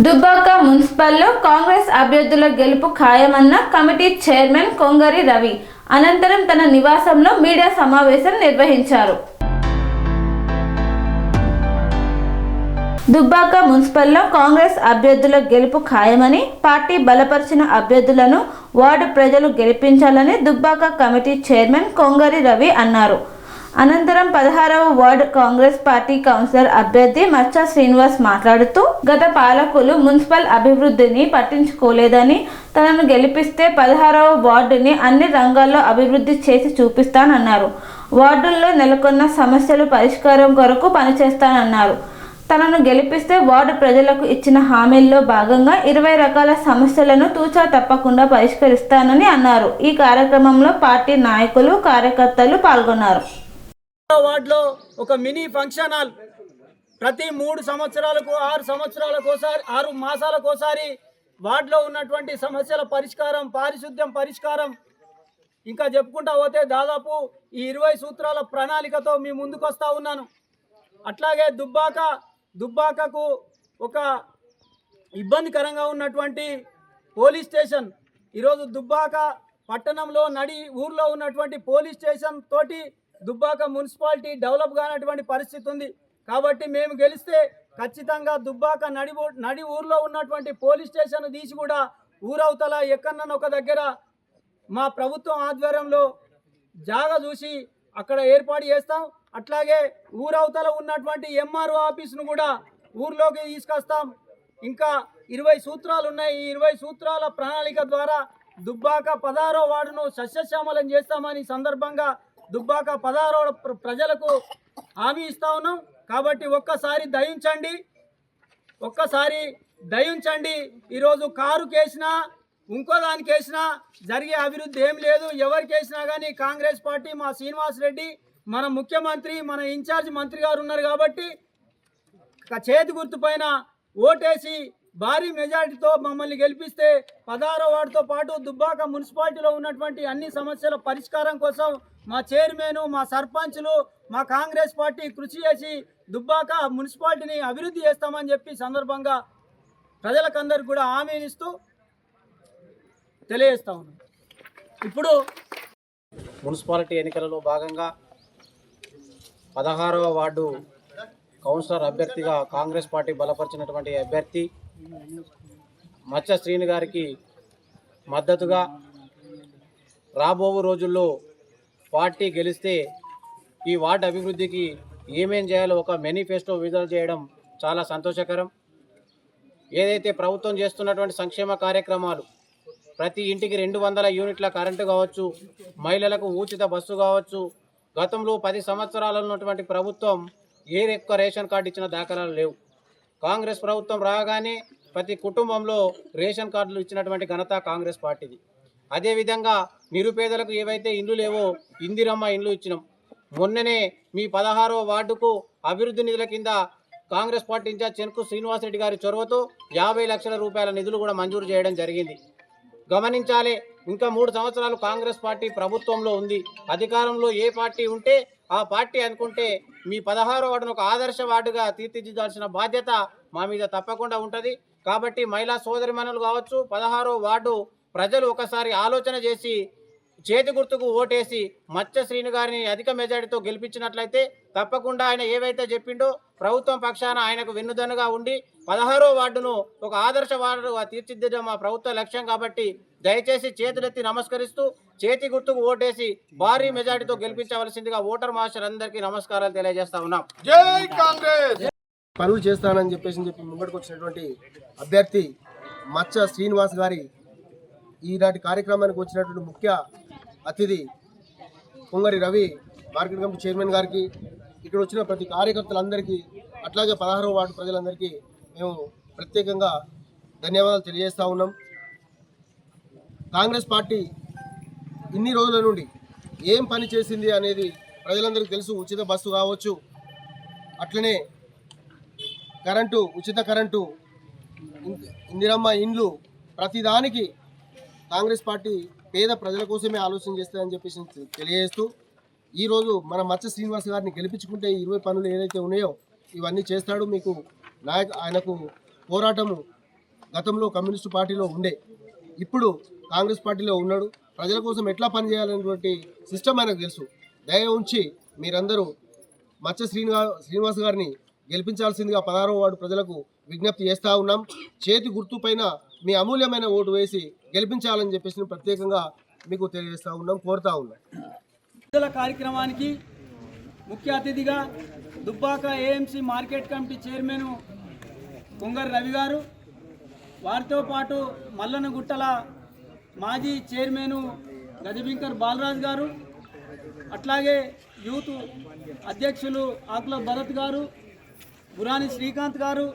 దుబ్బాక మున్సిపల్లో కాంగ్రెస్ అభ్యర్థుల గెలుపు ఖాయమన్న committee chairman Kongari Ravi అనంతరం తన నివాసంలో మీడియా సమావేశం నిర్వహించారు. దుబ్బాక మున్సిపల్లో కాంగ్రెస్ అభ్యర్థుల గెలుపు ఖాయమని, పార్టీ బలపరిచిన అభ్యర్థులను వార్డు ప్రజలు గెలిపించాలని దుబ్బాక కమిటీ చైర్మన్ కొంగరి రవి అన్నారు. అనంతరం 16వ వార్డు కాంగ్రెస్ పార్టీ కౌన్సిలర్ అభ్యర్థి మచ్చా శ్రీనివాస్ మాట్లాడుతూ, గత పాలకులు మున్సిపల్ అభివృద్ధిని పట్టించుకోలేదని, తనను గెలిపిస్తే 16వ వార్డుని అన్ని రంగాల్లో అభివృద్ధి చేసి చూపిస్తానన్నారు. వార్డుల్లో నెలకొన్న సమస్యలు పరిష్కారం కొరకు పనిచేస్తానన్నారు. తనను గెలిపిస్తే వార్డు ప్రజలకు ఇచ్చిన హామీల్లో భాగంగా 20 రకాల సమస్యలను తూచా తప్పకుండా పరిష్కరిస్తానని అన్నారు. ఈ కార్యక్రమంలో పార్టీ నాయకులు, కార్యకర్తలు పాల్గొన్నారు. వార్డులో ఒక మినీ ఫంక్షన్ హాల్ ప్రతి 3 సంవత్సరాలకు 6 సంవత్సరాలకు ఒకసారి 6 మాసాలకు ఒకసారి వార్డులో ఉన్నటువంటి సమస్యల పరిష్కారం, పారిశుద్ధ్యం పరిష్కారం, ఇంకా చెప్పుకుంటా పోతే దాదాపు ఈ 20 సూత్రాల ప్రణాళికతో మీ ముందుకు వస్తూ ఉన్నాను. అట్లాగే దుబ్బాకకు ఒక ఇబ్బందికరంగా ఉన్నటువంటి పోలీస్ స్టేషన్, ఈరోజు దుబ్బాక పట్టణంలో ఊర్లో ఉన్నటువంటి పోలీస్ స్టేషన్ తోటి దుబ్బాక మున్సిపాలిటీ డెవలప్ కానటువంటి పరిస్థితి ఉంది. కాబట్టి మేము గెలిస్తే ఖచ్చితంగా దుబ్బాక నడి ఊర్లో ఉన్నటువంటి పోలీస్ స్టేషన్ తీసి కూడా ఊరవతల ఎక్కడన్నా ఒక దగ్గర మా ప్రభుత్వం ఆధ్వర్యంలో జాగా చూసి అక్కడ ఏర్పాటు చేస్తాం. అట్లాగే ఊరవతల ఉన్నటువంటి ఎంఆర్ఓ ఆఫీస్ను కూడా ఊర్లోకి తీసుకొస్తాం. ఇంకా 20 సూత్రాలు ఉన్నాయి. ఈ 20 సూత్రాల ప్రణాళిక ద్వారా దుబ్బాక 16వ వార్డును సస్యశ్యామలం చేస్తామని సందర్భంగా దుబ్బాక 16వ ప్రజలకు హామీ ఇస్తా ఉన్నాం. కాబట్టి ఒక్కసారి దయించండి. ఈరోజు కారు కేసినా ఇంకో దానికి వేసినా జరిగే అభివృద్ధి ఏం లేదు. ఎవరికి వేసినా కానీ కాంగ్రెస్ పార్టీ, మా శ్రీనివాస్ రెడ్డి, మన ముఖ్యమంత్రి, మన ఇన్ఛార్జ్ మంత్రి గారు ఉన్నారు. కాబట్టి చేతి గుర్తు పైన ఓటేసి భారీ మెజారిటీతో మమ్మల్ని గెలిపిస్తే 16వ వార్డుతో పాటు దుబ్బాక మున్సిపాలిటీలో ఉన్నటువంటి అన్ని సమస్యల పరిష్కారం కోసం మా చైర్మన్, మా సర్పంచ్లు, మా కాంగ్రెస్ పార్టీ కృషి చేసి దుబ్బాక మున్సిపాలిటీని అభివృద్ధి చేస్తామని చెప్పి సందర్భంగా ప్రజలకందరికీ కూడా హామీనిస్తూ తెలియజేస్తా ఉన్నాం. ఇప్పుడు మున్సిపాలిటీ ఎన్నికలలో భాగంగా 16వ వార్డు కౌన్సిలర్ అభ్యర్థిగా కాంగ్రెస్ పార్టీ బలపరిచినటువంటి అభ్యర్థి మచ్చ శ్రీని గారికి మద్దతుగా రాబో రోజుల్లో పార్టీ గెలిస్తే ఈ వార్డు అభివృద్ధికి ఏమేం చేయాలో ఒక మేనిఫెస్టో విడుదల చేయడం చాలా సంతోషకరం. ఏదైతే ప్రభుత్వం చేస్తున్నటువంటి సంక్షేమ కార్యక్రమాలు, ప్రతి ఇంటికి 200 యూనిట్ల కరెంటు కావచ్చు, మహిళలకు ఉచిత బస్సు కావచ్చు, గతంలో 10 సంవత్సరాలు ఉన్నటువంటి ప్రభుత్వం ఏ ఒక్క రేషన్ కార్డు ఇచ్చిన దాఖలాలు లేవు. కాంగ్రెస్ ప్రభుత్వం రాగానే ప్రతి కుటుంబంలో రేషన్ కార్డులు ఇచ్చినటువంటి ఘనత కాంగ్రెస్ పార్టీది. అదేవిధంగా నిరుపేదలకు ఏవైతే ఇండ్లు లేవో ఇందిరమ్మ ఇండ్లు ఇచ్చినాం. మొన్ననే మీ 16వ వార్డుకు అభివృద్ధి నిధుల కింద కాంగ్రెస్ పార్టీ ఇన్ఛార్జ్ చెన్కు శ్రీనివాసరెడ్డి గారి చొరవతో 50 లక్షల రూపాయల నిధులు కూడా మంజూరు చేయడం జరిగింది. గమనించాలి, ఇంకా 3 సంవత్సరాలు కాంగ్రెస్ పార్టీ ప్రభుత్వంలో ఉంది. అధికారంలో ఏ పార్టీ ఉంటే ఆ పార్టీ అనుకుంటే మీ 16వ వార్డును ఒక ఆదర్శ వార్డుగా తీర్చిదిద్దాల్సిన బాధ్యత మా మీద తప్పకుండా ఉంటుంది. కాబట్టి మహిళా సోదరిమణులు కావచ్చు, 16వ వార్డు ప్రజలు ఒకసారి ఆలోచన చేసి చేతి గుర్తుకు ఓటేసి మచ్చ శ్రీని గారిని అధిక మెజారిటీతో గెలిపించినట్లయితే తప్పకుండా ఆయన ఏవైతే చెప్పిండో ప్రభుత్వం పక్షాన ఆయనకు వెన్నుదన్నుగా ఉండి 16వ వార్డును ఒక ఆదర్శ వార్డుగా తీర్చిదిద్దడం మా ప్రభుత్వ లక్ష్యం. కాబట్టి దయచేసి చేతులెత్తి నమస్కరిస్తూ చేతి గుర్తుకు ఓటేసి భారీ మెజారిటీతో గెలిపించవలసిందిగా ఓటర్ మాస్టర్ అందరికీ నమస్కారాలు తెలియజేస్తా ఉన్నాం. జై కాంగ్రెస్. పనులు చేస్తానని చెప్పి ముంగడికి వచ్చినటువంటి అభ్యర్థి మచ్చ శ్రీనివాస్ గారి ఈనాటి కార్యక్రమానికి వచ్చినటువంటి ముఖ్య అతిథి Kongari Ravi market committee chairman గారికి, ఇక్కడ వచ్చిన ప్రతి కార్యకర్తలందరికీ, అట్లాగే 16వ వార్డు ప్రజలందరికీ మేము ప్రత్యేకంగా ధన్యవాదాలు తెలియజేస్తూ ఉన్నాం. కాంగ్రెస్ పార్టీ ఇన్ని రోజుల నుండి ఏం పని చేసింది అనేది ప్రజలందరికీ తెలుసు. ఉచిత బస్సు కావచ్చు, అట్లనే కరెంటు, ఉచిత కరెంటు, ఇందిరమ్మ ఇండ్లు, ప్రతిదానికి కాంగ్రెస్ పార్టీ పేద ప్రజల కోసమే ఆలోచన చేస్తారని చెప్పేసి తెలియజేస్తూ, ఈరోజు మన మచ్చ శ్రీనివాస్ గారిని గెలిపించుకుంటే 20 పనులు ఏదైతే ఉన్నాయో ఇవన్నీ చేస్తాడు. మీకు ఆయనకు పోరాటము గతంలో కమ్యూనిస్టు పార్టీలో ఉండే, ఇప్పుడు కాంగ్రెస్ పార్టీలో ఉన్నాడు. ప్రజల కోసం ఎట్లా పనిచేయాలనేటువంటి సిస్టమ్ ఆయనకు తెలుసు. దయ ఉంచి మీరందరూ మచ్చ శ్రీనివాస్ గారిని గెలిపించాల్సిందిగా 16వ వార్డు ప్రజలకు విజ్ఞప్తి చేస్తూ ఉన్నాం. చేతి గుర్తు పైన మీ అమూల్యమైన ఓటు వేసి గెలిపించాలని చెప్పేసి ప్రత్యేకంగా మీకు తెలియజేస్తూ ఉన్నాం, కోరుతా ఉన్నాం. కార్యక్రమానికి ముఖ్య అతిథిగా Dubbaka AMC market committee chairman Kongari Ravi గారు, వారితో పాటు మల్లనగుట్టల మాజీ చైర్మన్ గజబింకర్ బాలరాజ్ గారు, అట్లాగే యూత్ అధ్యక్షులు ఆకుల భరత్ గారు, బురాని శ్రీకాంత్ గారు,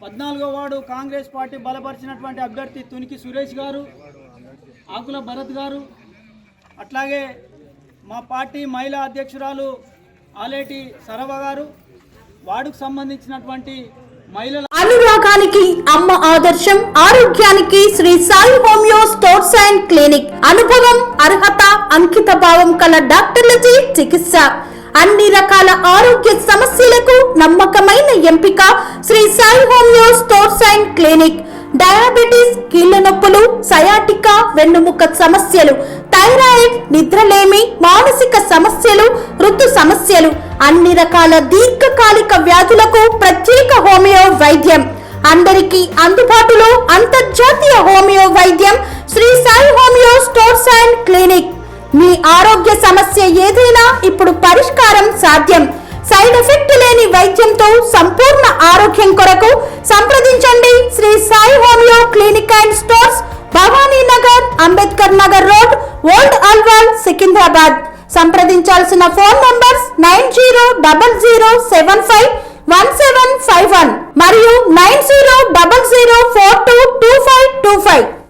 14వ వార్డు కాంగ్రెస్ పార్టీ బలపరిచినటువంటి అభ్యర్థి తునికి సురేష్ గారు, ఆకుల భరత్ గారు, అట్లాగే మా పార్టీ మహిళా అధ్యక్షురాలు ఆలేటి సరవ గారు, వార్డుకు సంబంధించినటువంటి మహిళల అనురాగానికి అమ్మ ఆదర్శం, ఆరోగ్యానికి Shri Sai homeo stores and clinic. అనుభవం, అర్హత, అంకిత భావం కల డాక్టర్లచే చికిత్స. అన్ని రకాల ఆరోగ్య సమస్యలకు నమ్మకమైన ఎంపిక Shri Sai homeo stores and clinic. Diabetes, కీళ్ల నొప్పులు, సయాటికా, వెన్నుముక సమస్యలు, థైరాయిడ్, నిద్రలేమి, మానసిక సమస్యలు, ఋతు సమస్యలు, అన్ని రకాల దీర్ఘకాలిక వ్యాధులకు ప్రత్యేక హోమియో వైద్యం. అందరికీ అందుబాటులో అంతర్జాతీయ హోమియో వైద్యం Shri Sai homeo stores and clinic. మీ ఆరోగ్య సమస్య ఏదైనా ఇప్పుడు పరిష్కారం సాధ్యం. సైడ్ ఎఫెక్ట్ లేని వైద్యంతో సంపూర్ణ ఆరోగ్యం కొరకు సంప్రదించండి Shri Sai homeo clinic and stores, Bhavani Nagar, Ambedkar Nagar road, old Alwal, Secunderabad. సంప్రదించాల్సిన ఫోన్ నంబర్స్ 9000751751 మరియు 9000422525.